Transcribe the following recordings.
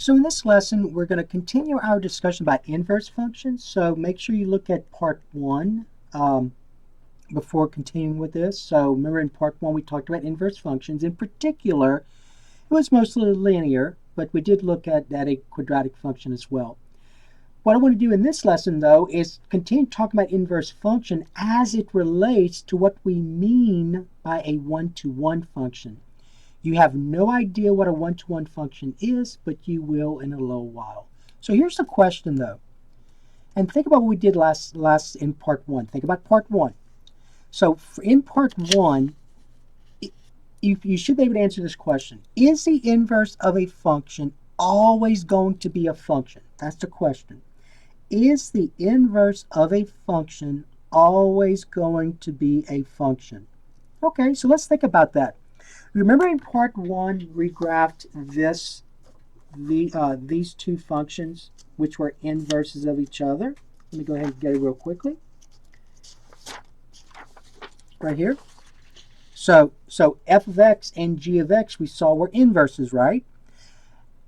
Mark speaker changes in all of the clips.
Speaker 1: So in this lesson, we're going to continue our discussion about inverse functions. So make sure you look at part 1 before continuing with this. So remember in part 1 we talked about inverse functions. In particular, it was mostly linear, but we did look at a quadratic function as well. What I want to do in this lesson, though, is continue talking about inverse function as it relates to what we mean by a one-to-one function. You have no idea what a one-to-one function is, but you will in a little while. So here's the question, though. And think about what we did last in part 1. Think about part 1. So in part 1, you should be able to answer this question. Is the inverse of a function always going to be a function? That's the question. Is the inverse of a function always going to be a function? Okay, so let's think about that. Remember in part 1 we graphed these two functions which were inverses of each other. Let me go ahead and get it real quickly. Right here. So f of x and g of x we saw were inverses, right?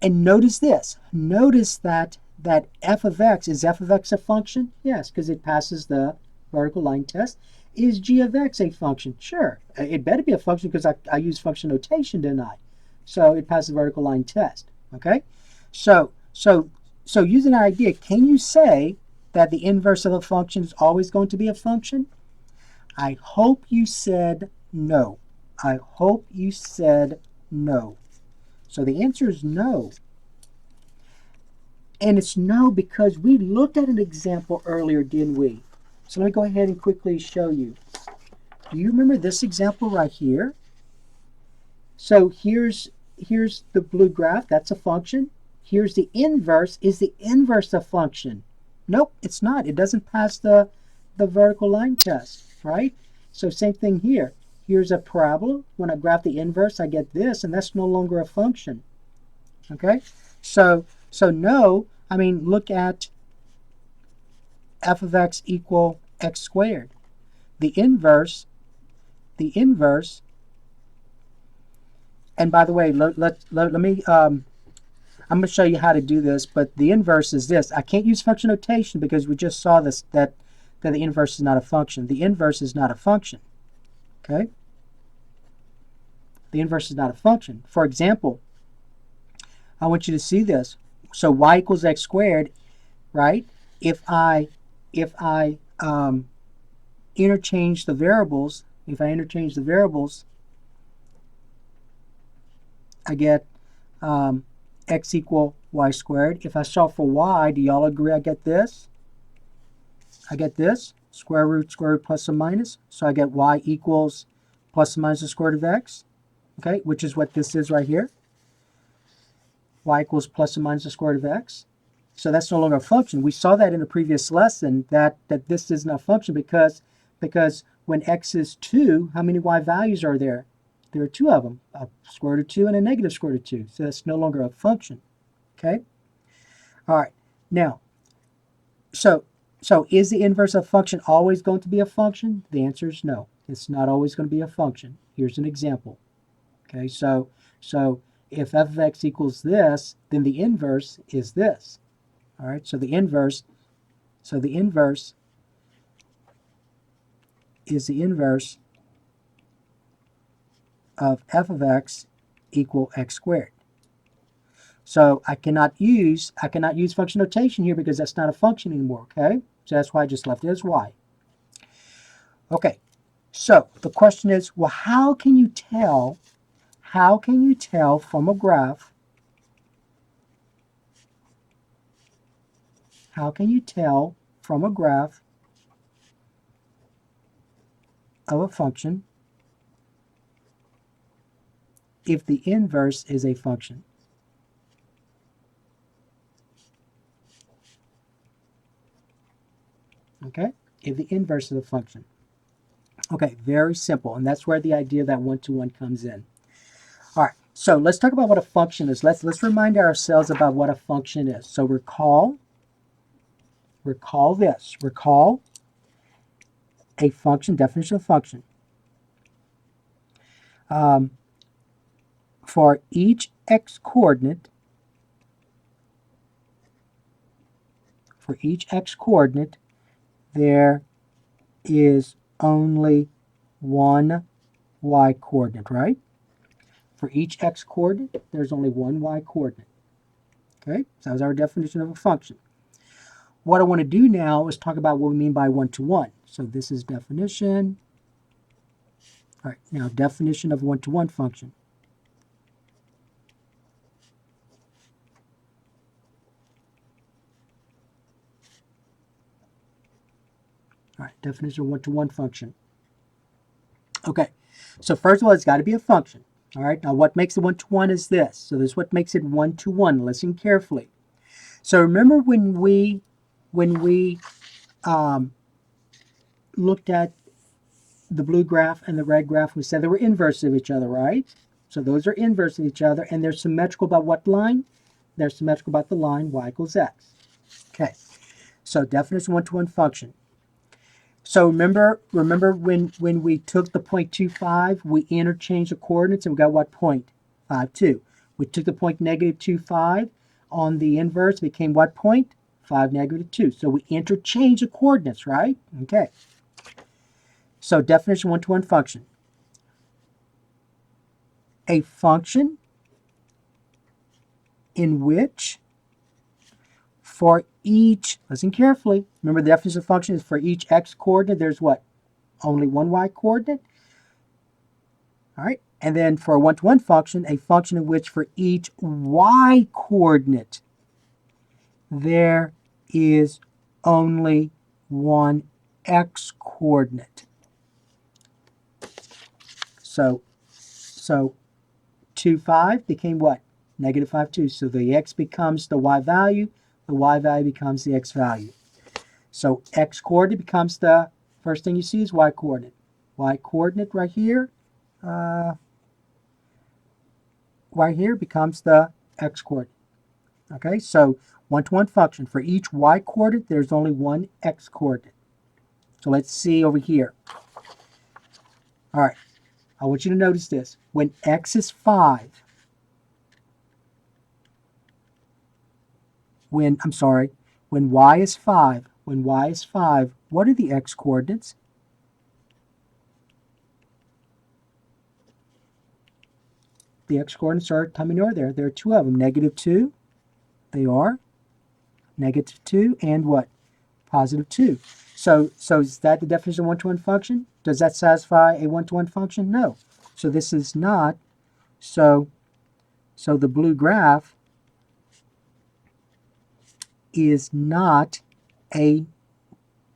Speaker 1: And notice this. Notice that f of x, is f of x a function? Yes, because it passes the vertical line test. Is g of x a function? Sure. It better be a function because I use function notation, didn't I? So it passes the vertical line test. Okay? So using that idea, can you say that the inverse of a function is always going to be a function? I hope you said no. I hope you said no. So the answer is no. And it's no because we looked at an example earlier, didn't we? So let me go ahead and quickly show you. Do you remember this example right here? So here's the blue graph. That's a function. Here's the inverse. Is the inverse a function? Nope, it's not. It doesn't pass the vertical line test, right? So same thing here. Here's a parabola. When I graph the inverse, I get this, and that's no longer a function. Okay? So no, I mean, look at f of x equal x squared. The inverse, and by the way, let me, I'm going to show you how to do this, but the inverse is this. I can't use function notation because we just saw this, that the inverse is not a function. The inverse is not a function. Okay? The inverse is not a function. For example, I want you to see this. So y equals x squared, right? If I interchange the variables, I get x equal y squared. If I solve for y, do y'all agree I get this? I get this, square root plus or minus. So I get y equals plus or minus the square root of x, okay, which is what this is right here. Y equals plus or minus the square root of x. So that's no longer a function. We saw that in the previous lesson that this isn't a function because when x is 2, how many y values are there? There are 2 of them, a square root of 2 and a negative square root of 2. So that's no longer a function. Okay? All right. Now, so is the inverse of a function always going to be a function? The answer is no. It's not always going to be a function. Here's an example. Okay, so if f of x equals this, then the inverse is this. All right, so the inverse is the inverse of f of x equal x squared. So I cannot use function notation here because that's not a function anymore, okay? So that's why I just left it as y. Okay, so the question is, well, how can you tell from a graph, of a function if the inverse is a function? Okay, if the inverse is a function. Okay, very simple, and that's where the idea of that one-to-one comes in. All right, so let's talk about what a function is. Let's remind ourselves about what a function is. So recall this. Recall a function, definition of function. For each x coordinate, for each x coordinate, there is only one y coordinate, right? For each x coordinate, there's only one y coordinate. Okay, so that's our definition of a function. What I want to do now is talk about what we mean by one-to-one. So this is definition. All right, now definition of one-to-one function. All right, definition of one-to-one function. Okay, so first of all, it's got to be a function. All right, now what makes it one-to-one is this. So this is what makes it one-to-one. Listen carefully. So remember when we looked at the blue graph and the red graph, we said they were inverse of each other, right? So those are inverse of each other, and they're symmetrical about what line? They're symmetrical about the line y equals x. Okay, so definition one-to-one function. So remember when we took the point 2,5, we interchanged the coordinates and we got what point? 5, 2. We took the point negative 2,5 on the inverse, it became what point? 5, negative 2. So we interchanged the coordinates, right? Okay. So definition one-to-one function. A function in which for each, listen carefully, remember the definition of function is for each x coordinate, there's what? Only one y coordinate. All right. And then for a one-to-one function, a function in which for each y coordinate, there is only one x coordinate. So 2, 5 became what? Negative 5, 2. So the x becomes the y value becomes the x value. So x coordinate becomes the first thing you see is y coordinate. Y coordinate right here becomes the x coordinate. Okay, so one-to-one function. For each y coordinate, there's only one x coordinate. So let's see over here. All right, I want you to notice this. When x is 5, when y is 5, what are the x coordinates? The x coordinates are, tell me there. There are two of them. Negative 2, they are. Negative 2 and what? Positive 2. So is that the definition of one-to-one function? Does that satisfy a one-to-one function? No. So this is not. So the blue graph is not a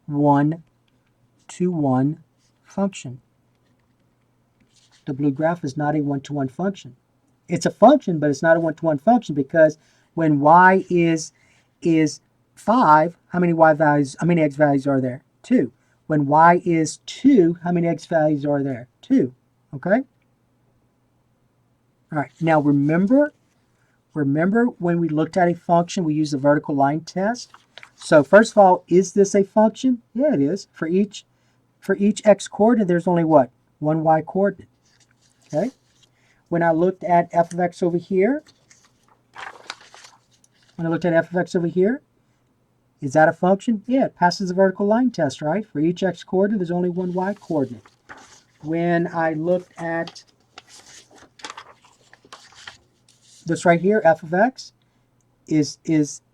Speaker 1: one-to-one function. The blue graph is not a one-to-one function. It's a function, but it's not a one-to-one function because when y is 5, how many x values are there? 2. When y is 2, how many x values are there? 2. Okay? All right. Now remember when we looked at a function, we used the vertical line test. So first of all, is this a function? Yeah, it is. For each x coordinate, there's only what? One y coordinate. Okay? When I looked at f of x over here, is that a function? Yeah, it passes the vertical line test, right? For each x coordinate, there's only one y coordinate. When I looked at this right here, f of x, is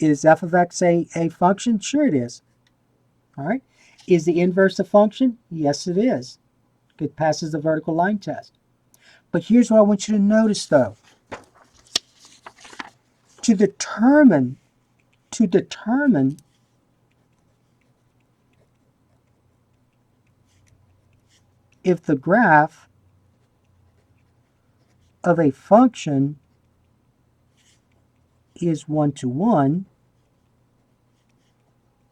Speaker 1: f of x a function? Sure it is. All right. Is the inverse a function? Yes, it is. It passes the vertical line test. But here's what I want you to notice, though. To determine if the graph of a function is one-to-one,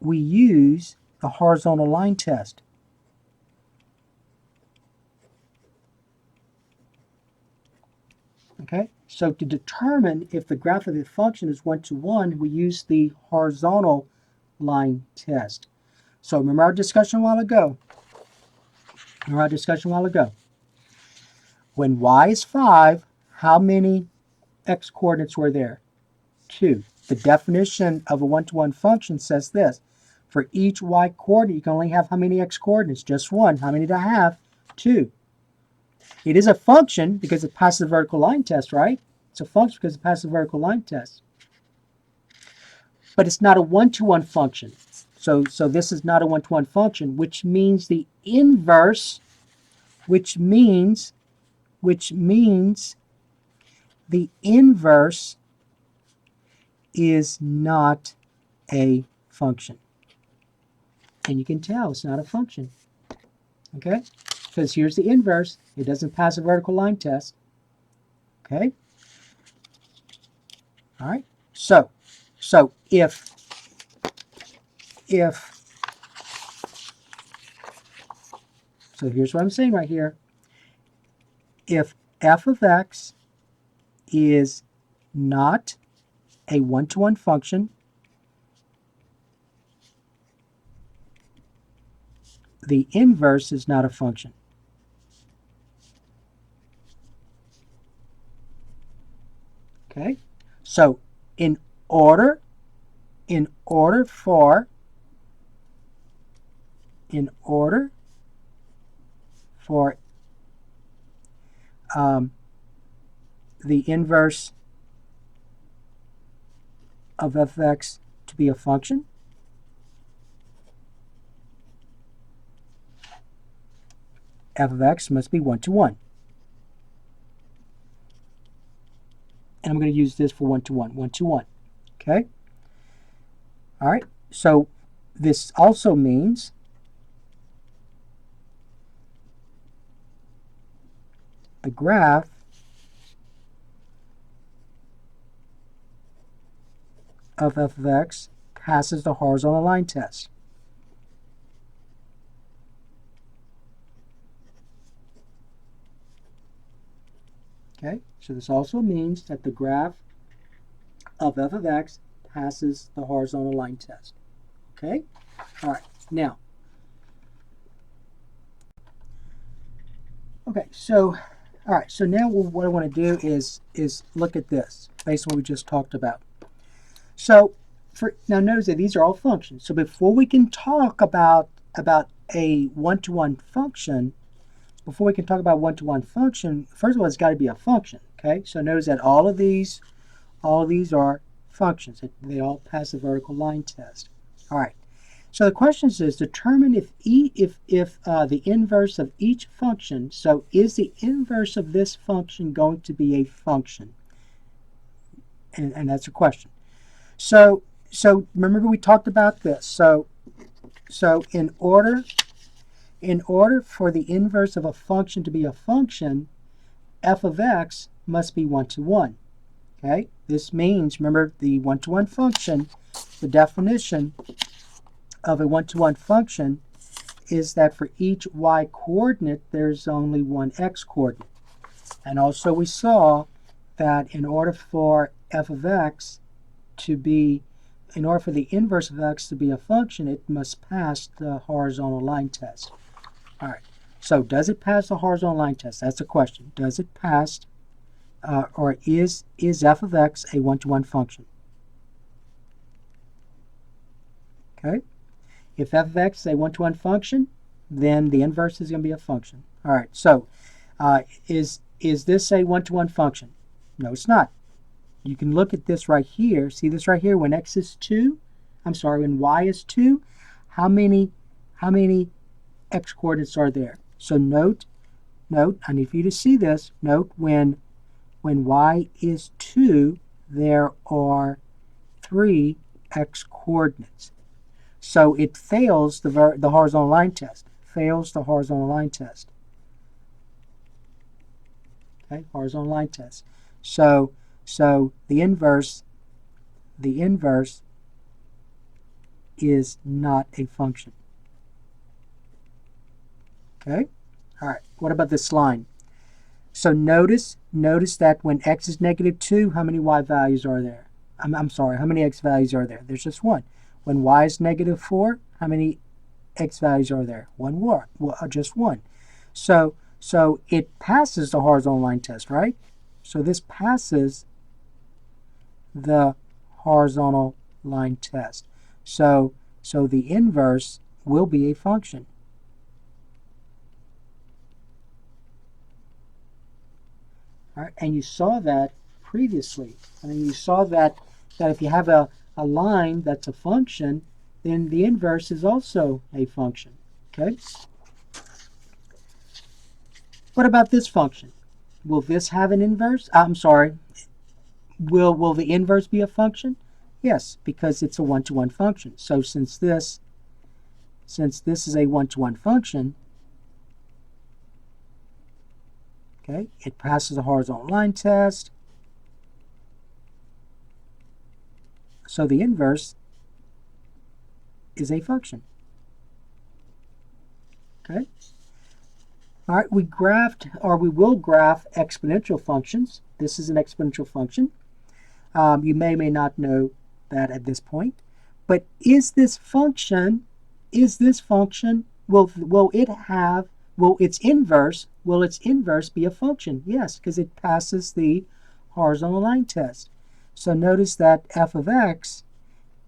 Speaker 1: we use the horizontal line test. Okay, so to determine if the graph of the function is one-to-one, we use the horizontal line test. So remember our discussion a while ago. When y is 5, how many x coordinates were there? 2. The definition of a one-to-one function says this. For each y coordinate, you can only have how many x coordinates? Just one. How many do I have? 2. It is a function because it passes the vertical line test, right? It's a function because it passes the vertical line test. But it's not a one-to-one function. So this is not a one-to-one function, which means the inverse, which means the inverse is not a function. And you can tell it's not a function. Okay? Because here's the inverse. It doesn't pass a vertical line test. Okay? All right? So if so here's what I'm saying right here. If f of x is not a one-to-one function, the inverse is not a function. Okay? So in order for the inverse of f of x to be a function, f of x must be one-to-one. And I'm going to use this for one-to-one, one-to-one. Okay? All right. So this also means the graph of f of x passes the horizontal line test. Okay, so this also means that the graph of f of x passes the horizontal line test. Okay, all right, now, okay, so, all right, so now what I want to do is look at this based on what we just talked about. So, now notice that these are all functions. So before we can talk about a one-to-one function, first of all, it's got to be a function. Okay, so notice that all of these are functions. They all pass the vertical line test. All right. So the question is, determine if the inverse of each function. So is the inverse of this function going to be a function? And that's a question. So remember we talked about this. So in order for the inverse of a function to be a function, f of x must be one-to-one. Okay? This means, remember, the one-to-one function, the definition of a one-to-one function is that for each y coordinate, there's only one x coordinate. And also we saw that in order for f of x to be, in order for the inverse of x to be a function, it must pass the horizontal line test. All right. So does it pass the horizontal line test? That's the question. Does it pass, or is f of x a one-to-one function? Okay. If f of x is a one-to-one function, then the inverse is going to be a function. All right. So is this a one-to-one function? No, it's not. You can look at this right here. See this right here? When x is 2, when y is 2, how many x coordinates are there? So note, I need for you to see this. Note when y is 2, there are 3 x coordinates. So it fails the horizontal line test. Fails the horizontal line test. Okay, horizontal line test. So the inverse is not a function. Okay? All right. What about this line? So notice that when x is -2, how many y values are there? How many x values are there? There's just one. When y is -4, how many x values are there? Just one. So it passes the horizontal line test, right? So this passes the horizontal line test. So the inverse will be a function. All right, and you saw that previously. I mean, you saw that if you have a line that's a function, then the inverse is also a function. Okay? What about this function? Will this have an inverse? I'm sorry. Will the inverse be a function? Yes, because it's a one-to-one function. So since this is a one-to-one function, okay, it passes a horizontal line test. So the inverse is a function. Okay? All right, we will graph exponential functions. This is an exponential function. You may or may not know that at this point. But will its inverse be a function? Yes, because it passes the horizontal line test. So notice that f of x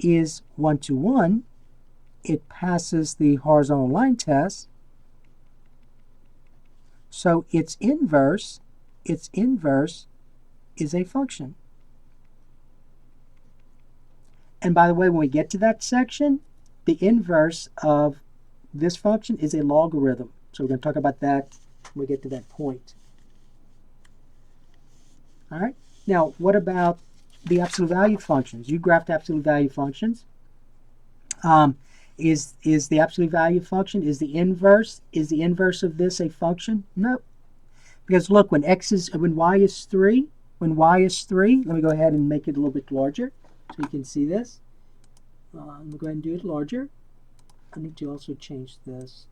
Speaker 1: is 1-to-1. It passes the horizontal line test. So its inverse is a function. And by the way, when we get to that section, the inverse of this function is a logarithm. So we're going to talk about that when we get to that point. All right. Now, what about the absolute value functions? You graphed absolute value functions. Is the absolute value function, is the inverse of this a function? No. Because look, when y is 3, let me go ahead and make it a little bit larger so you can see this. I'm going to go ahead and do it larger. I need to also change this.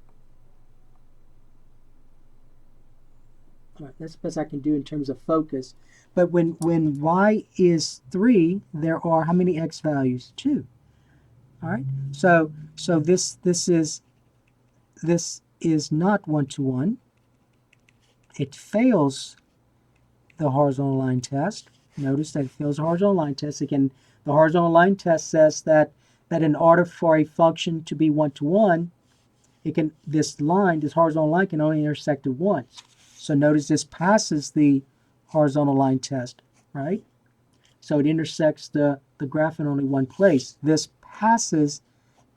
Speaker 1: All right, that's the best I can do in terms of focus. But when y is 3, there are how many x values? 2. All right. So this is not 1-to-1. It fails the horizontal line test. Notice that it fails the horizontal line test. Again, the horizontal line test says that in order for a function to be 1-to-1, this horizontal line can only intersect it once. So notice this passes the horizontal line test, right? So it intersects the graph in only one place. This passes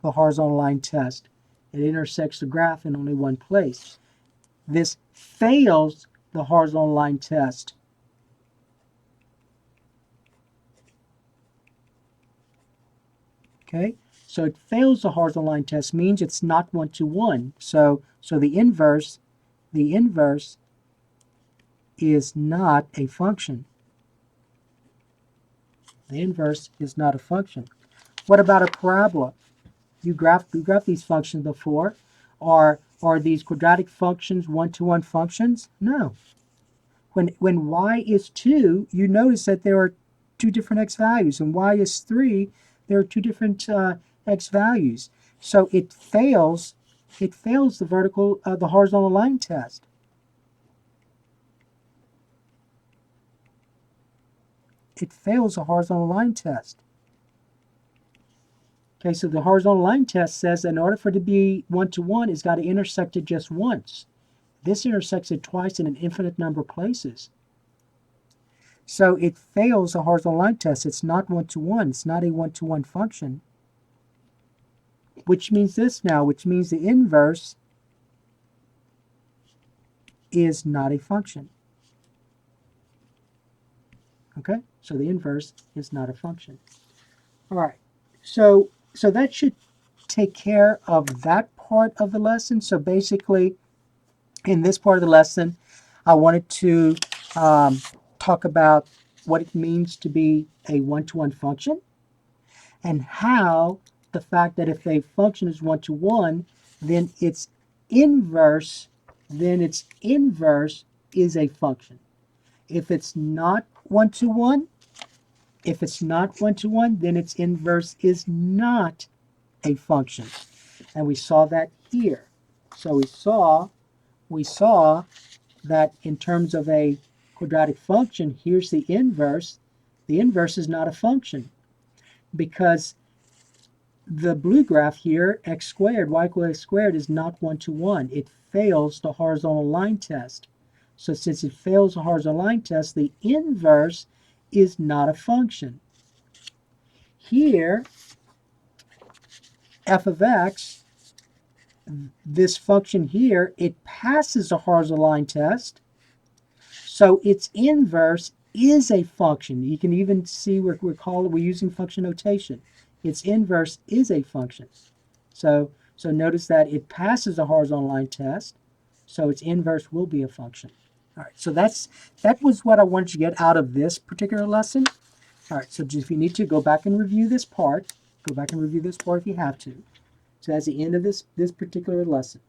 Speaker 1: the horizontal line test. It intersects the graph in only one place. This fails the horizontal line test. Okay, so it fails the horizontal line test means it's not 1-to-1. So the inverse is not a function. The inverse is not a function. What about a parabola? You graphed these functions before. Are these quadratic functions 1-to-1 functions? No. When y is 2, you notice that there are 2 different x values, and y is 3, there are 2 different x values. So it fails the horizontal line test. It fails the horizontal line test. Okay, so the horizontal line test says that in order for it to be 1-to-1, it's got to intersect it just once. This intersects it twice in an infinite number of places. So it fails the horizontal line test. It's not 1-to-1. It's not a 1-to-1 function. Which means this now, which means the inverse is not a function. Okay, so the inverse is not a function. All right, so that should take care of that part of the lesson. So basically, in this part of the lesson, I wanted to talk about what it means to be a 1-to-1 function, and how the fact that if a function is 1-to-1, then its inverse is a function. If it's not 1-to-1, then its inverse is not a function. And we saw that here. So we saw that in terms of a quadratic function, here's the inverse. The inverse is not a function. because the blue graph here, x squared, y equals x squared, is not 1-to-1. It fails the horizontal line test. So since it fails the horizontal line test, the inverse is not a function. Here, f of x, this function here, it passes the horizontal line test. So its inverse is a function. You can even see we're using function notation. Its inverse is a function. So notice that it passes the horizontal line test, so its inverse will be a function. All right, so that was what I wanted you to get out of this particular lesson. All right, so if you need to, go back and review this part. Go back and review this part if you have to. So that's the end of this particular lesson.